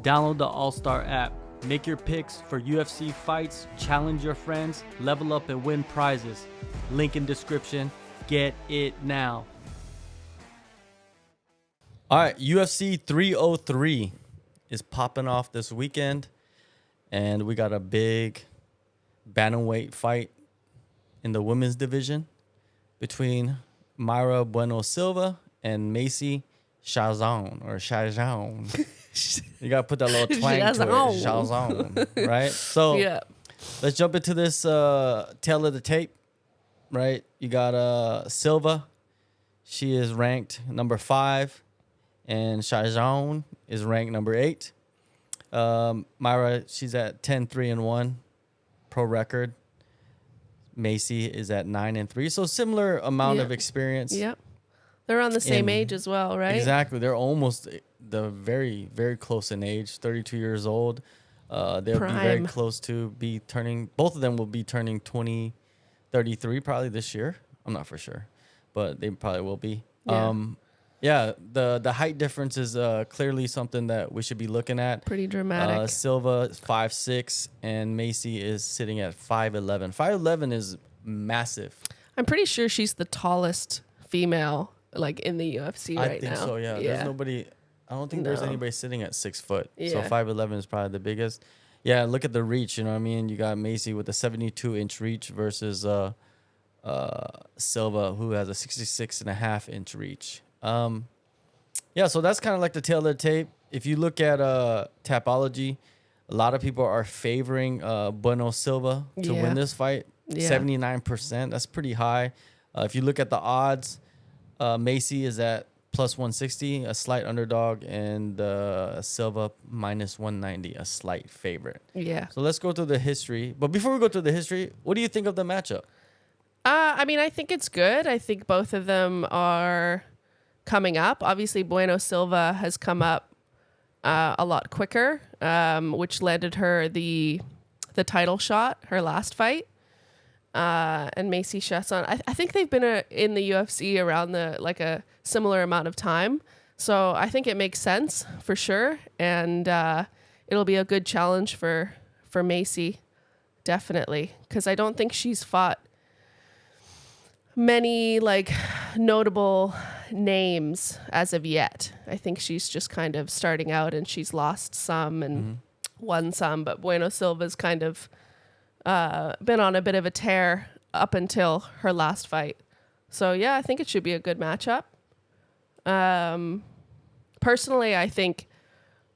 Download the AllStar app. Make your picks for UFC fights, challenge your friends, level up and win prizes. Link in description. Get it now. All right, UFC 303 is popping off this weekend, and we got a big Bantamweight fight in the women's division between Mayra Bueno Silva and Macy Chiasson or Chiasson. You gotta put that little twang to it. Chiasson, right? So Yeah. let's jump into this tail of the tape, right? You got Silva. She is ranked number 5, and Chiasson is ranked number 8. Mayra, she's at 10-3-1 pro record. Macy is at 9-3, so similar amount of experience. Yep. They're on the same age as well, right? Exactly. They're almost very, very close in age, 32 years old. They'll be very close to be turning, both of them will be turning 33 probably this year. I'm not for sure, but they probably will be. Yeah. The height difference is clearly something that we should be looking at. Pretty dramatic. Silva is 5'6", and Macy is sitting at 5'11". 5'11" is massive. I'm pretty sure she's the tallest female like in the UFC right now. I think so, yeah. There's nobody, I don't think there's anybody sitting at 6 foot. So 5'11" is probably the biggest. Yeah, look at the reach, you know what I mean? You got Macy with a 72-inch reach versus Silva, who has a 66.5-inch reach. Yeah, so that's kind of like the tail of the tape. If you look at Tapology, a lot of people are favoring Bueno Silva to win this fight. 79%. That's pretty high. If you look at the odds, Macy is at plus 160, a slight underdog, and Silva minus 190, a slight favorite. Yeah. So let's go through the history. But before we go through the history, what do you think of the matchup? I mean, I think it's good. I think both of them are coming up. Obviously, Bueno Silva has come up a lot quicker, which landed her the title shot, her last fight. And Macy Chiasson, I think they've been in the UFC around a similar amount of time. So I think it makes sense for sure. And it'll be a good challenge for Macy, definitely. Because I don't think she's fought many notable names as of yet. I think she's just kind of starting out, and she's lost some and won some. But Bueno Silva's kind of been on a bit of a tear up until her last fight. So, yeah, I think it should be a good matchup. Personally, I think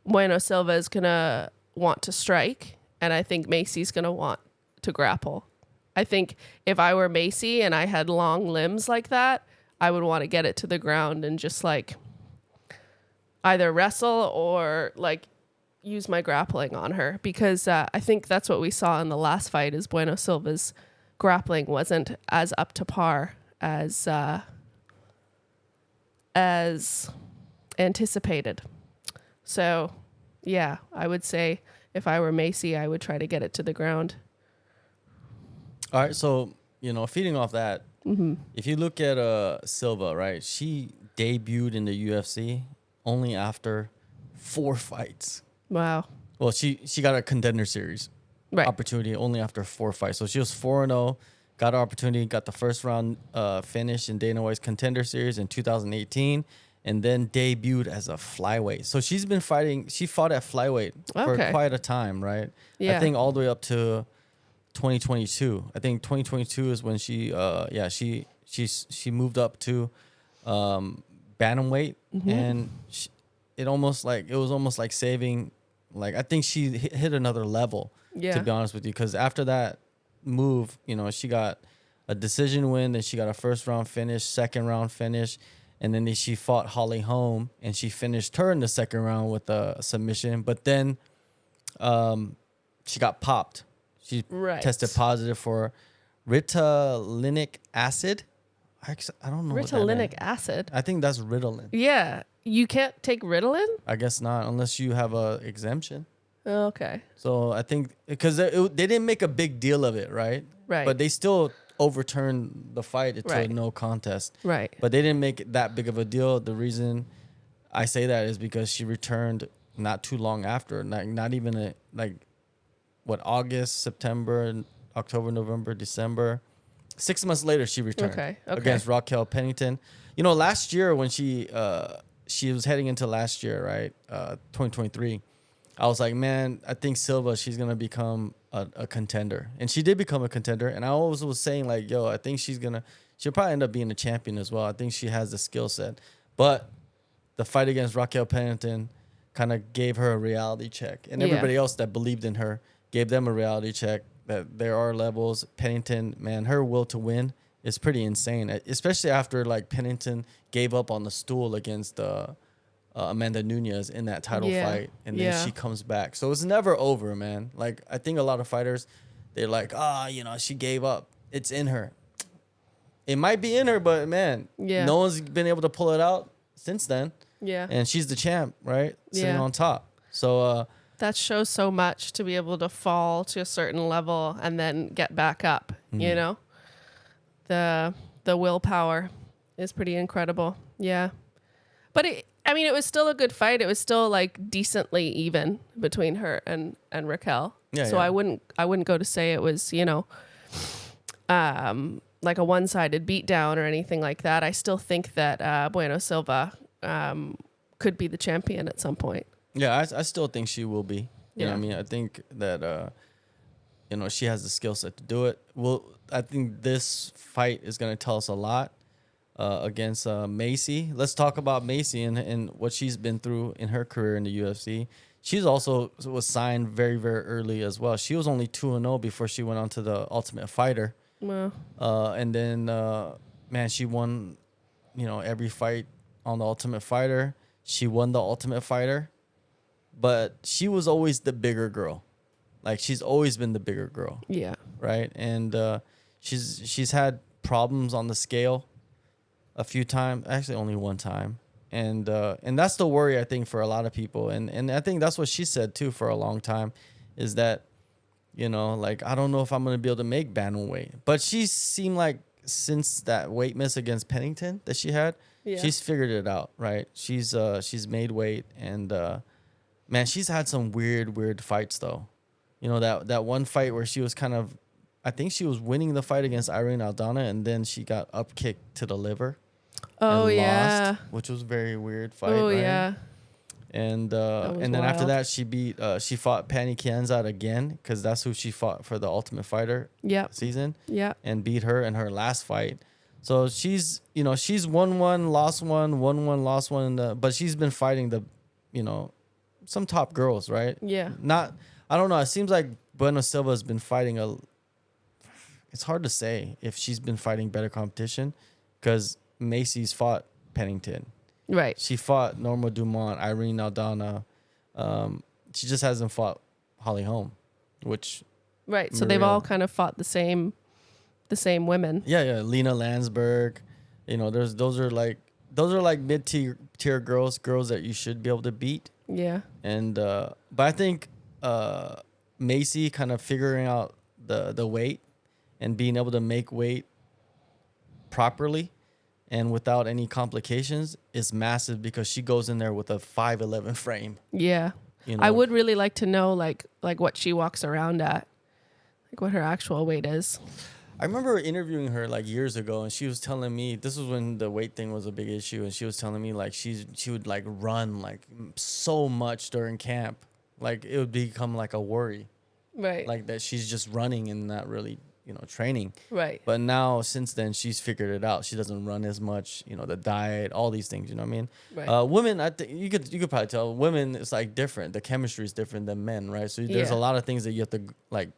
Bueno Silva is going to want to strike, and I think Macy's going to want to grapple. I think if I were Macy and I had long limbs like that, I would want to get it to the ground and just either wrestle or use my grappling on her, because I think that's what we saw in the last fight is Bueno Silva's grappling wasn't as up to par as anticipated. So, yeah, I would say if I were Macy, I would try to get it to the ground. All right, so, feeding off that, if you look at Silva, right, she debuted in the UFC only after 4 fights. Wow. Well, she got a contender series opportunity only after 4 fights. So she was 4-0, got an opportunity, got the first round finish in Dana White's contender series in 2018, and then debuted as a flyweight. So she's been fighting. She fought at flyweight for quite a time, right? Yeah. I think all the way up to 2022. I think 2022 is when she moved up to bantamweight, and it was almost like saving. I think she hit another level. Yeah. To be honest with you, because after that move, she got a decision win, then she got a first round finish, second round finish, and then she fought Holly Holm, and she finished her in the second round with a submission. But then, she got popped. She tested positive for Ritalinic acid. I don't know. Ritalinic acid. I think that's Ritalin. Yeah, you can't take Ritalin. I guess not, unless you have a exemption. Okay. So I think because they didn't make a big deal of it, right? Right. But they still overturned the fight to a no contest. Right. But they didn't make it that big of a deal. The reason I say that is because she returned not too long after, not even August, September, October, November, December. 6 months later, she returned against Raquel Pennington. You know, last year when she was heading into last year, right, 2023, I was like, man, I think Silva, she's gonna become a contender, and she did become a contender. And I always was saying like, yo, I think she'll probably end up being a champion as well. I think she has the skill set, but the fight against Raquel Pennington kind of gave her a reality check, and everybody else that believed in her gave them a reality check that there are levels. Pennington, man, her will to win is pretty insane, especially after like Pennington gave up on the stool against Amanda Nunes in that title fight, and then she comes back. So it's never over, man. Like, I think a lot of fighters, they're like, she gave up. It's in her. It might be in her, but man, no one's been able to pull it out since then. Yeah. And she's the champ, right? Sitting on top. So that shows so much, to be able to fall to a certain level and then get back up, you know? The willpower is pretty incredible. Yeah. But it was still a good fight. It was still like decently even between her and Raquel. Yeah. So I wouldn't go to say it was, like a one-sided beatdown or anything like that. I still think that Bueno Silva could be the champion at some point. Yeah, I still think she will be. You know what I mean? I think that she has the skill set to do it. I think this fight is going to tell us a lot against Macy. Let's talk about Macy and what she's been through in her career in the UFC. She's also was signed very, very early as well. She was only 2-0 before she went on to the Ultimate Fighter. Wow. And then, man, she won, every fight on the Ultimate Fighter. She won the Ultimate Fighter, but she was always the bigger girl. Like, she's always been the bigger girl. Yeah. Right. And she's had problems on the scale a few times, actually only one time. And that's the worry, I think, for a lot of people. And I think that's what she said too for a long time, is that, like, I don't know if I'm going to be able to make bantamweight. But she seemed like, since that weight miss against Pennington that she had, she's figured it out, right? She's made weight, and man, she's had some weird fights though. That one fight where she was I think she was winning the fight against Irene Aldana, and then she got up kicked to the liver. Oh, and lost, which was a very weird fight. Oh, right? Yeah. And then wild. After that, she fought Pani Kianzad again, because that's who she fought for the Ultimate Fighter season. Yeah. And beat her in her last fight. So she's won one, lost one, won one, lost one. But she's been fighting some top girls, right? Yeah. I don't know. It seems like Bueno Silva has been fighting it's hard to say if she's been fighting better competition, because Macy's fought Pennington. Right. She fought Norma Dumont, Irene Aldana. She just hasn't fought Holly Holm, which. Right. So they've all kind of fought the same women. Yeah. Lena Landsberg. Those are like mid-tier girls that you should be able to beat. Yeah. And but I think Macy kind of figuring out the weight and being able to make weight properly and without any complications is massive, because she goes in there with a 5'11" frame. Yeah. I would really like to know like what she walks around at, like what her actual weight is. I remember interviewing her like years ago, and she was telling me, this was when the weight thing was a big issue, and she was telling me like she would like run like so much during camp, like it would become like a worry. Right. Like that she's just running and not really training. Right. But now, since then, she's figured it out. She doesn't run as much, the diet, all these things, you know what I mean? Right. Women, I think you could probably tell, women, it's like different. The chemistry is different than men, right? So there's a lot of things that you have to like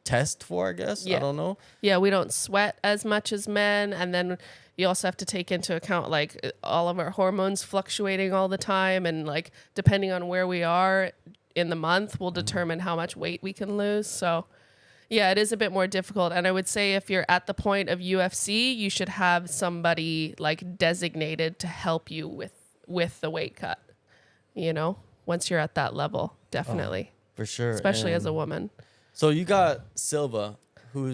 test for, I guess. Yeah. I don't know. Yeah, we don't sweat as much as men. And then you also have to take into account like all of our hormones fluctuating all the time. And like, depending on where we are in the month will determine how much weight we can lose. So yeah, it is a bit more difficult. And I would say if you're at the point of UFC, you should have somebody like designated to help you with the weight cut, once you're at that level, definitely. Oh, for sure. Especially as a woman. So you got Silva, who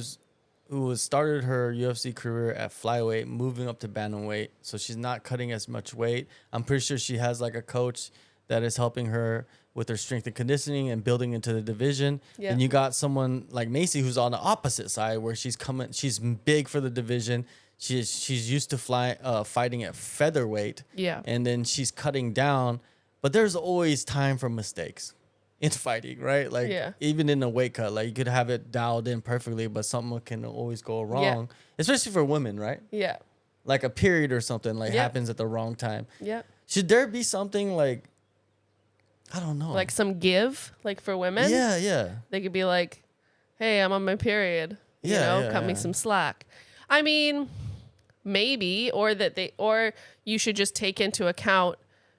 started her UFC career at flyweight, moving up to bantamweight. So she's not cutting as much weight. I'm pretty sure she has like a coach that is helping her, with her strength and conditioning and building into the division. Yeah. And you got someone like Macy who's on the opposite side where she's big for the division. She's used to fighting at featherweight. Yeah. And then she's cutting down, but there's always time for mistakes in fighting, right? Like even in a weight cut, like you could have it dialed in perfectly, but something can always go wrong, especially for women, right? Yeah. Like a period or something happens at the wrong time. Yeah. Should there be something like, I don't know, like some give, like for women? Yeah, yeah. They could be like, hey, I'm on my period. Cut me some slack. I mean, maybe, or you should just take into account,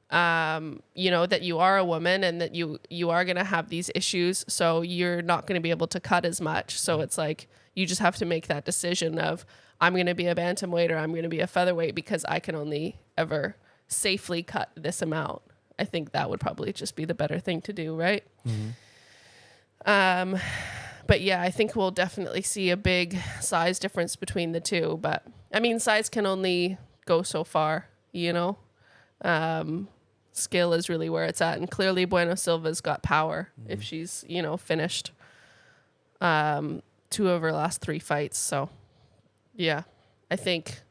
that you are a woman and that you are going to have these issues. So you're not going to be able to cut as much. So it's like, you just have to make that decision of, I'm going to be a bantamweight or I'm going to be a featherweight because I can only ever safely cut this amount. I think that would probably just be the better thing to do, right? Mm-hmm. But yeah, I think we'll definitely see a big size difference between the two. But I mean, size can only go so far, Skill is really where it's at. And clearly Bueno Silva's got power if she's, finished 2 of her last 3 fights. So yeah, I think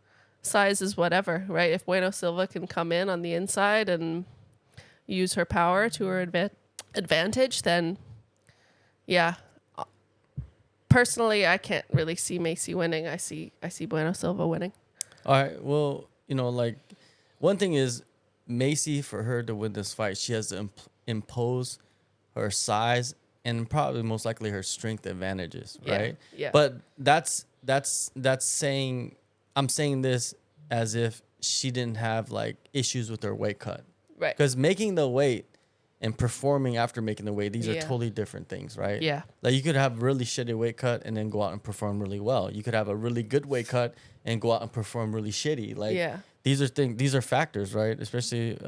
size is whatever, right? If Bueno Silva can come in on the inside and use her power to her advantage, then yeah. Personally, I can't really see Macy winning. I see Bueno Silva winning. All right. Well, like one thing is Macy, for her to win this fight, she has to impose her size and probably most likely her strength advantages, right? Yeah. But that's saying, I'm saying this as if she didn't have like issues with her weight cut. Right. Because making the weight and performing after making the weight, these are totally different things, right? Yeah. Like you could have really shitty weight cut and then go out and perform really well. You could have a really good weight cut and go out and perform really shitty. Like these are factors, right? Especially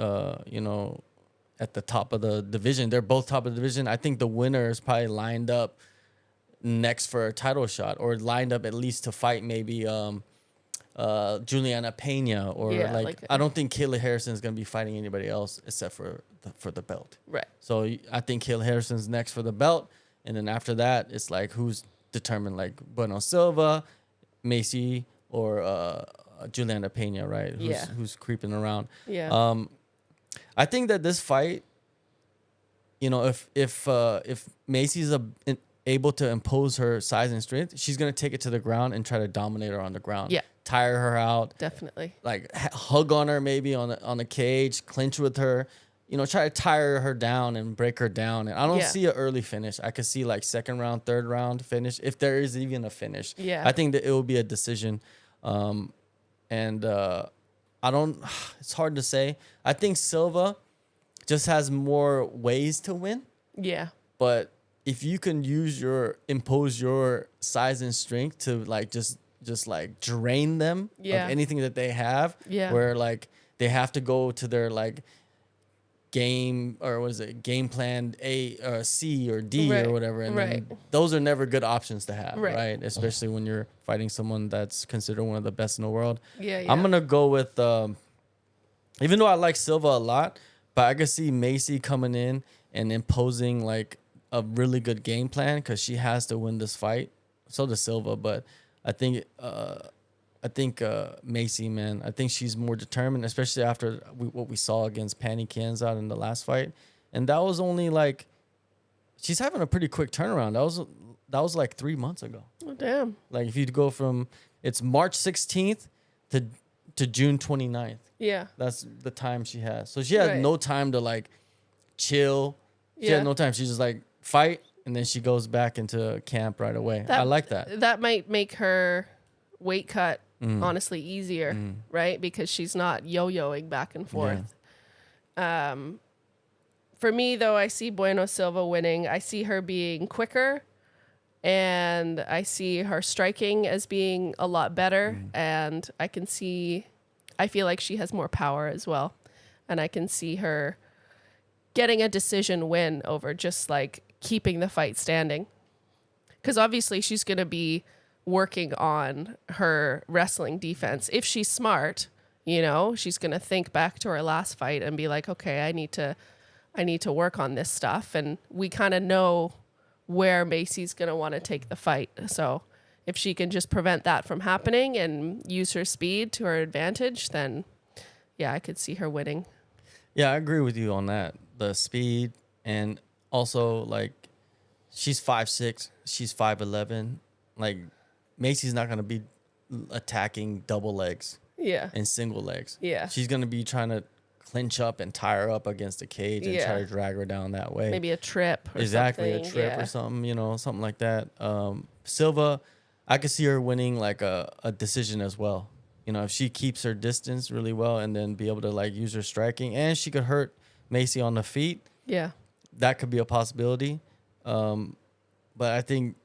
at the top of the division. They're both top of the division. I think the winner is probably lined up next for a title shot, or lined up at least to fight maybe Juliana Pena, or I don't think Kayla Harrison is going to be fighting anybody else except for the belt. Right. So I think Kayla Harrison's next for the belt, and then after that, it's like who's determined, like Bueno Silva, Macy, or Juliana Pena, right? Who's creeping around. Yeah. I think that this fight, if Macy's able to impose her size and strength, she's gonna take it to the ground and try to dominate her on the ground. Yeah. Tire her out. Definitely. Like hug on her maybe on the cage, clinch with her. Try to tire her down and break her down. And I don't see an early finish. I could see like second round, third round finish, if there is even a finish. Yeah. I think that it will be a decision. It's hard to say. I think Silva just has more ways to win. Yeah. But if you can impose your size and strength to like just like drain them of anything that they have, where like they have to go to their like game plan A or C or D or whatever, and then those are never good options to have, right? Especially when you're fighting someone that's considered one of the best in the world. I'm gonna go with even though I like Silva a lot, but I could see Macy coming in and imposing like a really good game plan, because she has to win this fight. So does Silva, but I think Macy, man, I think she's more determined, especially after what we saw against Panny Kianzad in the last fight. And that was only like, she's having a pretty quick turnaround. That was like 3 months ago. Oh, damn. Like if you go from, it's March 16th to June 29th. Yeah. That's the time she has. So she has no time to like chill. She had no time. She just like fight, and then she goes back into camp right away. I like that. That might make her weight cut honestly easier, right? Because she's not yo-yoing back and forth. Yeah. For me, though, I see Bueno Silva winning. I see her being quicker, and I see her striking as being a lot better. And I feel like she has more power as well. And I can see her getting a decision win over just like keeping the fight standing. Because obviously she's going to be working on her wrestling defense. If she's smart, she's going to think back to her last fight and be like, okay, I need to I need to work on this stuff. And we kind of know where Macy's going to want to take the fight. So if she can just prevent that from happening and use her speed to her advantage, then yeah, I could see her winning. Yeah, I agree with you on that. The speed, and also like she's 5'6", she's 5'11". Like Macy's not gonna be attacking double legs. Yeah. And single legs. Yeah. She's gonna be trying to clinch up and tie her up against the cage and try to drag her down that way. Maybe a trip or exactly, something. a trip or something, something like that. Silva, I could see her winning like a decision as well. If she keeps her distance really well and then be able to like use her striking, and she could hurt Macy on the feet. Yeah. That could be a possibility. But I think,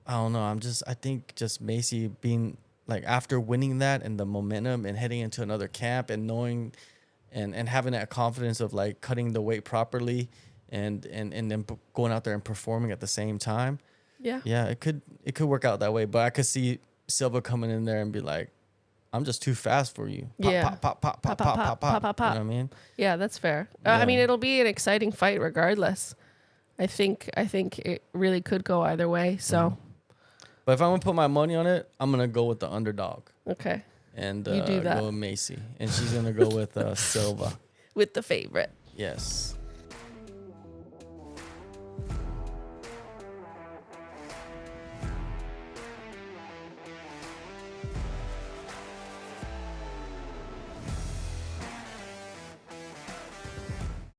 I don't know. I think just Macy being like, after winning that and the momentum and heading into another camp and knowing and having that confidence of like cutting the weight properly and then going out there and performing at the same time. Yeah. Yeah, it could work out that way. But I could see Silva coming in there and be like, I'm just too fast for you. Pop, Yeah. pop, pop, pop, pop, pop, pop, pop, pop. You know what I mean? Yeah, that's fair. Yeah. I mean, it'll be an exciting fight regardless. I think it really could go either way. So, but if I'm gonna put my money on it, I'm gonna go with the underdog. Okay. And you do that. go with Macy, and she's gonna go with Silva with the favorite. Yes.